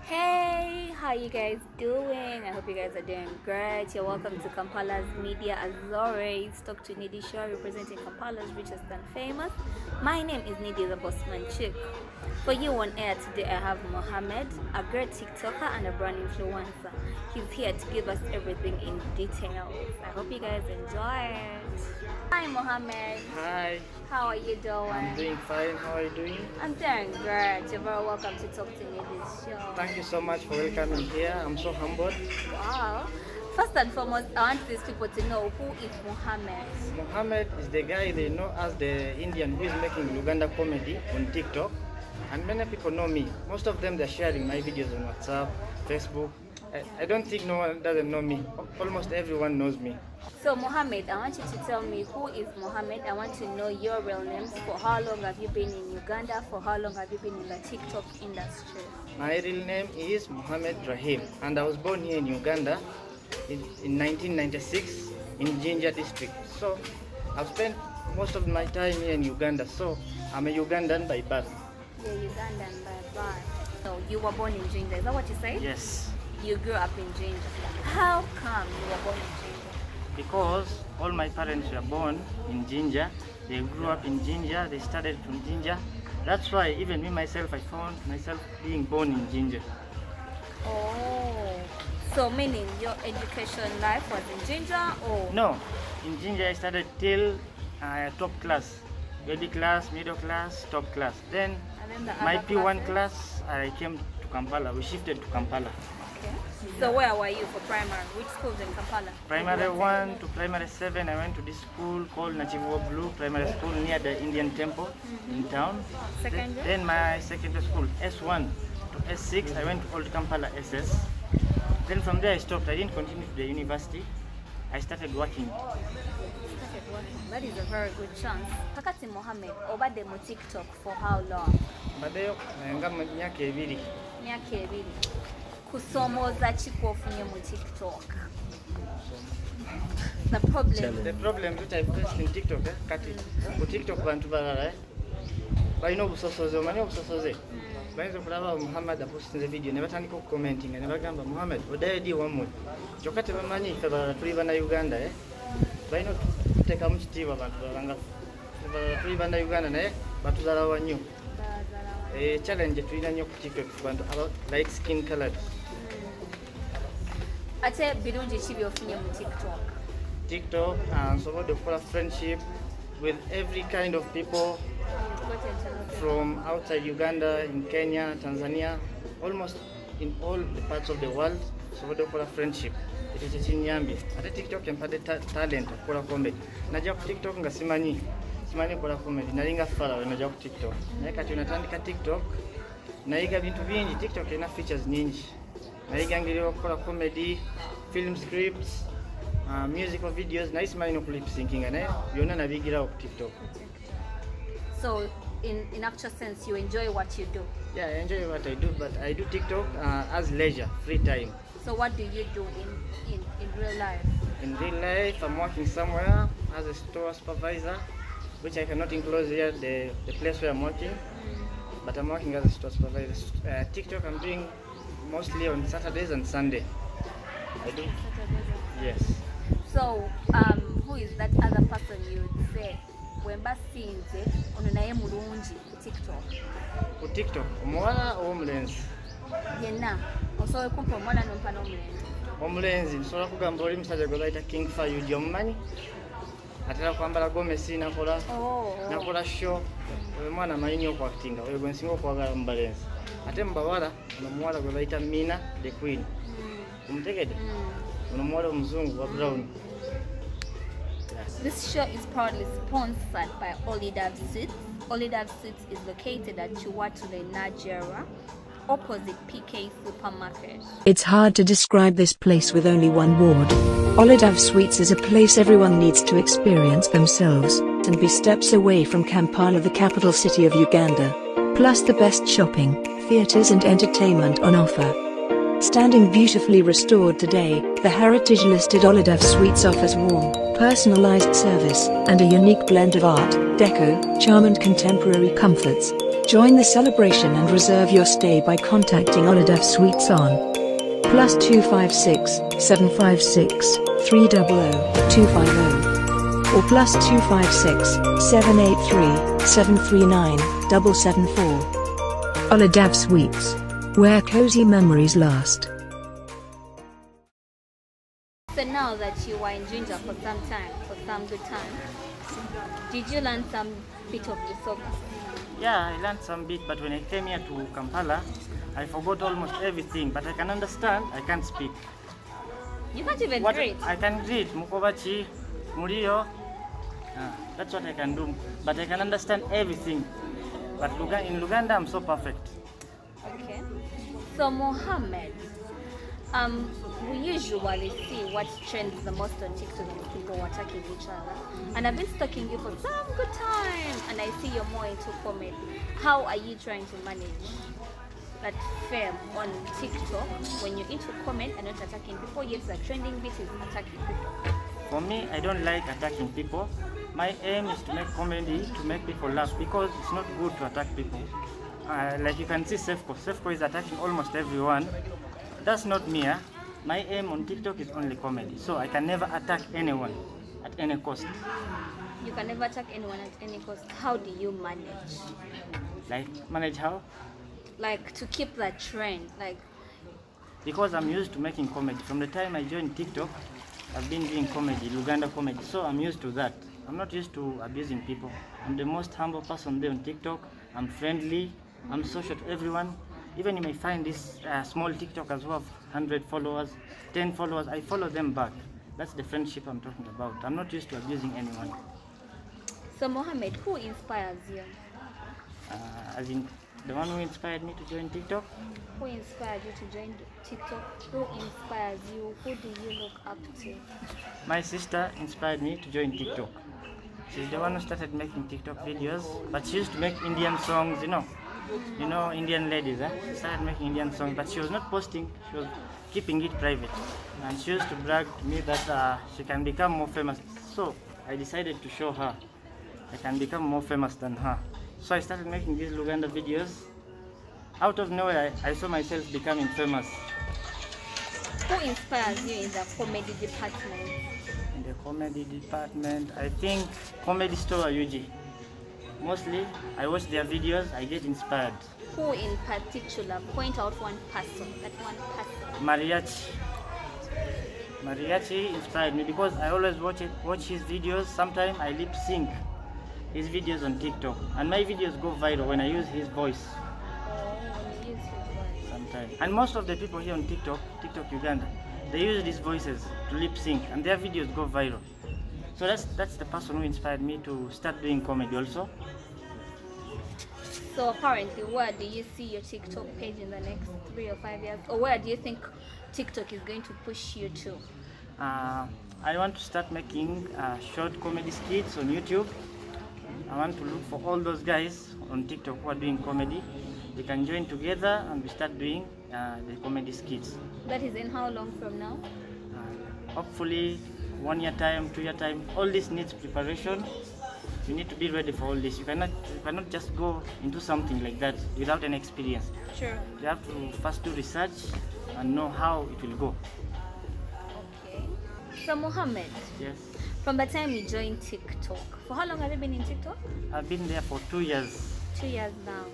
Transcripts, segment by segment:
Hey, how you guys doing? I hope you guys are doing great. You're welcome to Kampala's media. As always, talk to Nidhi Show, representing Kampala's richest and famous. My name is Nidhi the Bossman Chick. For you on air today, I have Mohammed, a great TikToker and a brand influencer. He's here to give us everything in details. I hope you guys enjoy it. Hi, Mohammed. Hi, How are you doing? I'm doing fine. How are you doing? I'm doing great. You're very welcome to talk to Nidhi's show. Thank you so much for welcoming here. I'm so humbled. Wow. First and foremost, I want these people to know who is Mohammed. Mohammed is the guy they know as the Indian who is making Luganda comedy on TikTok. And many people know me. Most of them they're sharing my videos on WhatsApp, Facebook. I don't think no one doesn't know me. Almost everyone knows me. So Mohammed, I want you to tell me who is Mohammed. I want to know your real names. For how long have you been in Uganda? For how long have you been in the TikTok industry? My real name is Mohammed Rahim, and I was born here in Uganda in 1996 in Jinja district. So I've spent most of my time here in Uganda. So I'm a Ugandan by birth. You're Ugandan by birth. So you were born in Jinja. Is that what you say? Yes. You grew up in Jinja. How come you were born in Jinja? Because all my parents were born in Jinja, they grew up in Jinja, they started from Jinja. That's why even me myself, I found myself being born in Jinja. Oh, so meaning your education life was in Jinja or? No, in Jinja I started till top class, early class, middle class, top class. Then And then the my other P1 classes? class, I came to Kampala. We shifted to Kampala. Okay. So where were you for primary? Which schools in Kampala? Primary 1 to primary 7, I went to this school called Nachivuo Blue Primary School near the Indian Temple in town. Secondary? Then my secondary school, S1 to S6, I went to Old Kampala SS. Then from there I stopped. I didn't continue to the university. I started working. Started working. That is a very good chance. Kakati Mohammed, obadde mu TikTok for how long? Mbaddeyo nga mu myaka ebiri. Myaka ebiri. Kusomooza ki kw'ofunye mu TikTok? The problem which I faced in TikTok, kati ku TikTok bantu balala balina obusosoze, omanyi obusosoze? Bayinza okulaba Muhammad apostinze video ne batandika okukomentinga ne bagamba Muhammad oddayo ddi wammwe. Kyokka tebamanyi ffe balala tuli bannayuganda balina okuteekamu kitiibwa abantu balala nga ffe balala tuli bannayuganda naye batuzalawa nnyo. Challenge tulina nnyo ku TikTok bantu aba light skin colored. Ate birungi ki by'ofunye mu TikTok? TikTok nsobodde okukola friendship with every kind of people from outside Uganda, in Kenya, Tanzania, almost in all the parts of the world. Nsobodde okukola friendship. Ekyo kye kinnyambye. Ate TikTok empadde talent okukola comedy. Najja ku TikTok nga simanyi kukola comedy. Nali nga Pharaoh najja ku TikTok. Naye kati natandika TikTok, nayiga bintu bingi. TikTok erina features nyingi. Nayiga ngeri okukola comedy, film scripts, musical videos. Naye simanyi n'okulip syncing naye byonna nabigirawo ku TikTok. So in actual sense, you enjoy what you do? Yeah, I enjoy what I do, but I do TikTok as leisure, free time. So what do you do in real life? In real life, I'm working somewhere as a store supervisor, which I cannot enclose here, the place where I'm working, but I'm working as a store supervisor. TikTok I'm doing mostly on Saturdays and Sunday. I do. Yes. So who is that other person you would say wemba sinze ono naye mulungi ku TikTok? Ku TikTok omuwala omulenzi? Yenna osobola kumpa omwana nompa n'omulenzi? Omulenzi nsobola kugamba oli musajja gwe bayita King Fayudi, omumanyi? Atera kwambala gomesi nakola show. Oyo mwana amanyi nnyo okuactinga, oyo gwe nsinga okwagala mu balenzi. Ate mu bawala ono omuwala gwe bayita Mina the Queen. Omutegedde? Ono omuwala omuzungu wa brown. This show is proudly sponsored by Olidav Suits. Olidav Suits is located at Chiwatule, Nigeria, opposite PK Supermarket. It's hard to describe this place with only one word. Olidav Suites is a place everyone needs to experience themselves and be steps away from Kampala, the capital city of Uganda. Plus the best shopping, theatres and entertainment on offer. Standing beautifully restored today, the heritage-listed Olidav Suites offers warm, personalized service and a unique blend of art, deco, charm and contemporary comforts. Join the celebration and reserve your stay by contacting Olive Suites on +256 756 300 250 or +256 783 739 774. Olive Suites, where cozy memories last. So now that you were in Jinja for some time, for some good time, did you learn some bit of the song? Yeah, I learned some bit, but when I came here to Kampala, I forgot almost everything. But I can understand, I can't speak. You can't even read. I can read, Mukobachi, Murio. That's what I can do. But I can understand everything. But in Luganda, I'm so perfect. Okay. So Mohammed, we usually see what trends the most on TikTok is people attacking each other. And I've been stalking you for some good time, and I see you're more into comedy. How are you trying to manage that fame on TikTok when you're into comment and not attacking people, yet the trending bit is attacking people? For me, I don't like attacking people. My aim is to make comedy, to make people laugh, because it's not good to attack people. Like you can see Sefko. Sefko is attacking almost everyone. That's not me. My aim on TikTok is only comedy. So I can never attack anyone at any cost. You can never attack anyone at any cost. How do you manage? Like, manage how? Like, to keep that trend. Like, because I'm used to making comedy. From the time I joined TikTok, I've been doing comedy, Luganda comedy. So I'm used to that. I'm not used to abusing people. I'm the most humble person there on TikTok. I'm friendly. I'm social to everyone. Even you may find this small TikTokers who have 100 followers, 10 followers, I follow them back. That's the friendship I'm talking about. I'm not used to abusing anyone. So Mohammed, who inspires you? As in, the one who inspired me to join TikTok? Who inspired you to join TikTok? Who inspires you? Who do you look up to? My sister inspired me to join TikTok. She's the one who started making TikTok videos, but she used to make Indian songs, you know Indian ladies, She started making Indian songs, but she was not posting, she was keeping it private. And she used to brag to me that she can become more famous. So I decided to show her I can become more famous than her. So I started making these Luganda videos. Out of nowhere, I saw myself becoming famous. Who inspires you in the comedy department? In the comedy department, I think Comedy Store UG. Mostly, I watch their videos, I get inspired. Who in particular? Point out one person, that one person. Mariachi. Mariachi inspired me because I always watch his videos. Sometimes I lip sync his videos on TikTok, and my videos go viral when I use his voice. When you use his voice. Sometimes. And most of the people here on TikTok Uganda, they use these voices to lip sync, and their videos go viral. So that's the person who inspired me to start doing comedy also. So currently, where do you see your TikTok page in the next 3 or 5 years? Or where do you think TikTok is going to push you to? I want to start making short comedy skits on YouTube. I want to look for all those guys on TikTok who are doing comedy. We can join together and we start doing the comedy skits. That is in how long from now? Hopefully 1 year time, 2 year time. All this needs preparation. You need to be ready for all this. You cannot just go into something like that without any experience. Sure. You have to first do research and know how it will go. Okay. So Mohammed. Yes. From the time you joined TikTok, for how long have you been in TikTok? I've been there for 2 years. 2 years now.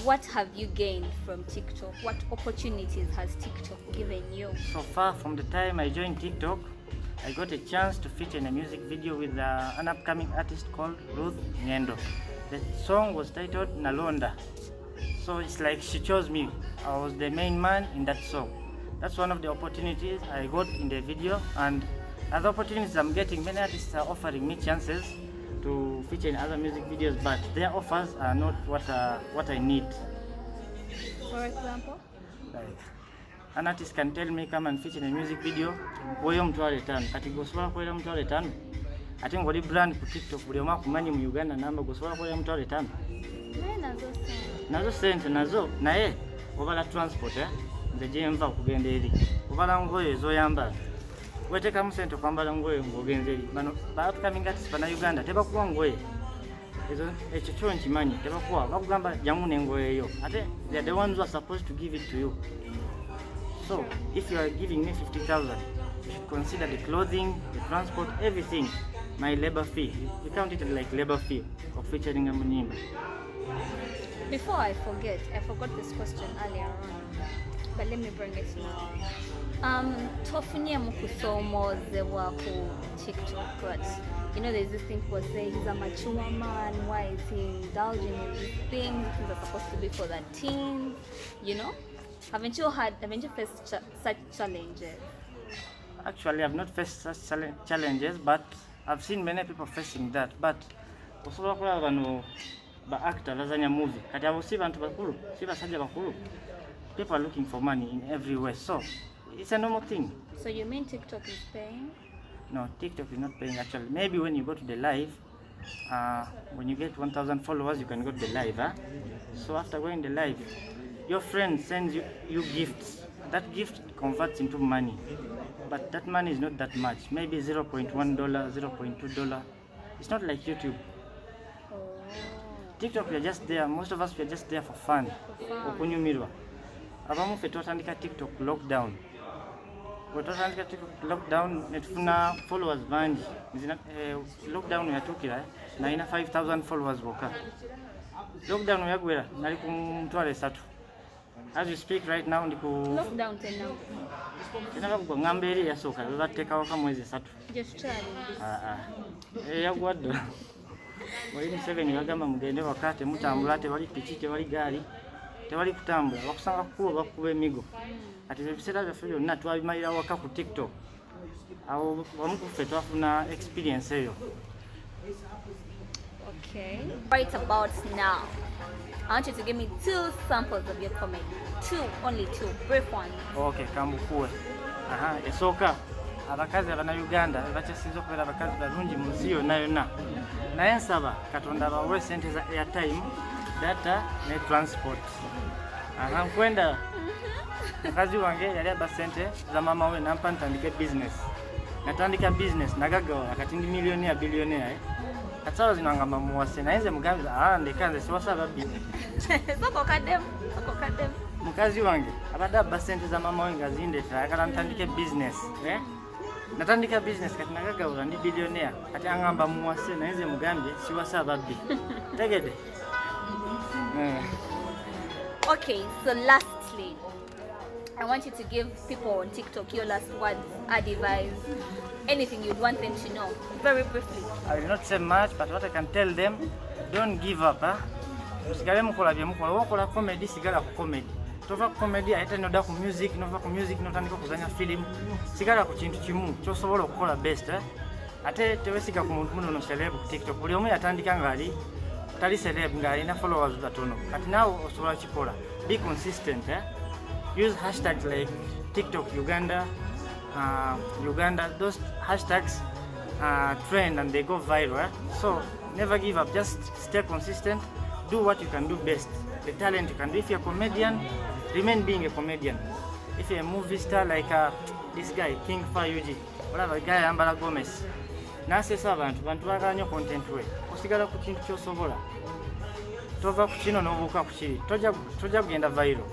What have you gained from TikTok? What opportunities has TikTok given you? So far from the time I joined TikTok, I got a chance to feature in a music video with an upcoming artist called Ruth Ngendo. The song was titled Nalonda. So it's like she chose me. I was the main man in that song. That's one of the opportunities I got in the video, and other opportunities I'm getting. Many artists are offering me chances to feature in other music videos, but their offers are not what I need. For example? Like, an artist can tell me come and feature in a music video, woyo mtwale tano. Kati gosobola kwera mtwale tano. Ate ngoli brand ku TikTok buli omu akumanyi mu Uganda namba gosobola kwera mtwale tano. Nazo sente nazo naye obala transport nze gye nva okugenda eri. Obala ngoye ezoyambala. Weteekamu sente okwambala ngoye ng'ogenza eri. Bano ba upcoming artists bana Uganda tebakuwa ngoye. ekyo kyo nkimanyi tebakuwa bakugamba jamu n'engoye eyo ate they are the ones who are supposed to give it to you. So if you are giving me 50,000, you should consider the clothing, the transport, everything, my labor fee. You count it like labor fee of featuring a munyimba. Before I forgot this question earlier on, but let me bring it now. Tofunye mukusomozebwa ku TikTok, but you know there's this thing people say he's a mature man, why is he indulging in these things? These are supposed to be for the teens, you know? Haven't you faced such challenges? Actually, I've not faced such challenges, but I've seen many people facing that. But osobola kulaba bano ba actor lazanya movie kati abo si bantu bakulu si basajja bakulu. People are looking for money in every way, so it's a normal thing. So you mean TikTok is paying? No, TikTok is not paying actually. Maybe when you go to the live, when you get 1,000 followers, you can go to the live. So after going the live, your friend sends you gifts. That gift converts into money, but that money is not that much. Maybe $0.1, $0.2. It's not like YouTube. Oh. TikTok, we are just there. Most of us, we are just there for fun. Okunyumirwa. Abamu fe twatandika TikTok lockdown. Bwe twatandika TikTok lockdown netufuna followers bangi. Lockdown yatukira nalina 5,000 followers boka. Lockdown yagwera nali ku mutwalo 3. As we speak right now ndi ku Lockdown tena. Tena bagwa ngamberi yasooka bateekawo ka mwezi 3. Just trying. Yagwadde. Mwezi 7 bagamba mugende wakati mutambula tewali piki tewali gaali. Tewali kutambula bakusanga kukuba emigo ati ebiseera byaffe byonna twabimalira waka ku TikTok awo wamu kuffe twafuna experience eyo. Okay, right about now I want you to give me 2 samples of your comedy. 2, only 2, brief ones. Okay, kambukuwe. Esooka abakazi abana Uganda bakyasinza okubeera abakazi balungi mu nsi yonna yonna naye nsaba Katonda bawe sente za airtime, data ne transport. Nkwenda mukazi wange yali aba sente za mama we nampa ntandike business. Natandika business nagagawa kati ndi millionaire billionaire. Katsawa zinangamba muwase naye nze mugambi ndekanze siwasa babbi. Soko kadem. Mukazi wange abadde aba sente za mama we ngazindetera ayagala ntandike business. Natandika business kati nagagawa ndi billionaire kati angamba muwase naye nze mugambi siwasa babbi. Tegede. Okay, so lastly, I want you to give people on TikTok your last words, advice, anything you'd want them to know, very briefly. I will not say much, but what I can tell them, don't give up. Musigale mukola bye mukola, wakola comedy sigala ku comedy. Tova ku comedy ate noda ku music, nova ku music notandika kuzanya film. Sigala ku kintu kimu kyosobola okukola best. Ate tewesiga ku muntu muno celeb ku TikTok. Buli omu yatandika ngali tali celeb ngali na followers batono. Kati nawo osobola kikola. Be consistent. Use hashtags like TikTok Uganda, those hashtags trend and they go viral. So never give up, just stay consistent, do what you can do best, the talent you can do. If you're a comedian, remain being a comedian. If you're a movie star like this guy, King Fayuji, whatever guy Ambala Gomez, nase abantu baganyo content we, osigala ku kintu kyosobola. Tova ku kino n'obuuka ku kiri, toja kugenda viral.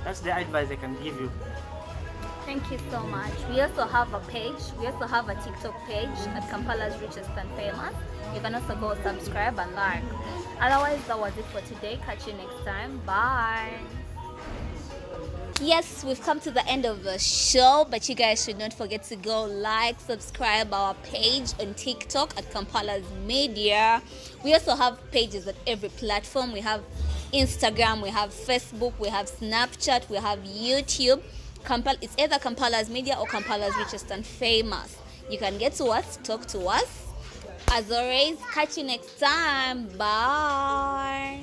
That's the advice I can give you. Thank you so much. We also have a page. We also have a TikTok page at Kampala's Richest and Famous. You can also go subscribe and like. Otherwise, that was it for today. Catch you next time. Bye. Yes, we've come to the end of the show, but you guys should not forget to go like, subscribe our page on TikTok at Kampala's Media. We also have pages at every platform. We have Instagram, we have Facebook, we have Snapchat, we have YouTube. It's either Kampala's Media or Kampala's Richest and Famous. You can get to us, talk to us. As always, catch you next time. Bye.